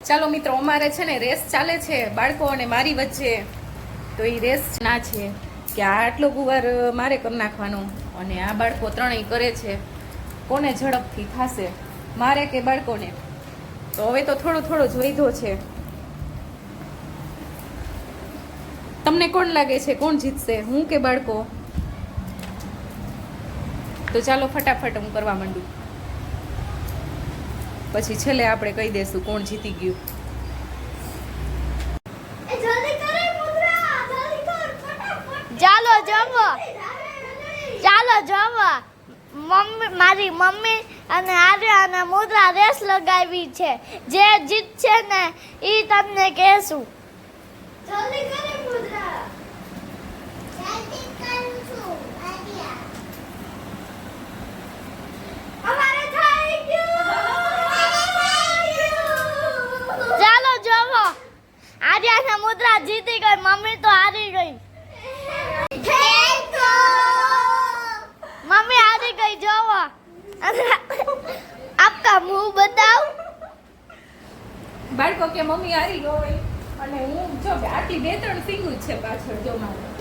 ચાલો મિત્રો, અમારે છે ને રેસ ચાલે છે બાળકો અને મારી વચ્ચે. તો એ રેસ ના છે કે આટલો ગુવાર મારે કરી નાખવાનો અને આ બાળકો ત્રણેય કરે છે. કોને ઝડપથી થાશે, મારે કે બાળકોને? તો હવે તો થોડો થોડો જ વધ્યો છે. તમને કોણ લાગે છે કોણ જીતશે, હું કે બાળકો? તો ચાલો ફટાફટ હું કરવા માંડું, પછી છેલ્લે આપણે કહી દેશું કોણ જીતી ગયું. ચાલો જમો, ચાલો જમો. મારી મમ્મી અને આર્યા અને મુદ્રા રેસ લગાવી છે. જે જીતશે ને એ તમને કહેશું. જલ્દી કરે મુદ્રા. જલ્દી કરું છું આર્યા. અમારે થઈ ગયું. ચાલો જમો. આર્યા અને મુદ્રા જીતી ગઈ, મમ્મી તો હારી ગઈ. मम्मी हारी गई जाओ. आपका मुंह बताओ. બાળકો કે મમ્મી હારી ગઈ અને હું જો આટલી બે ત્રણ સિંગુ જ છે પાછળ જો મારે.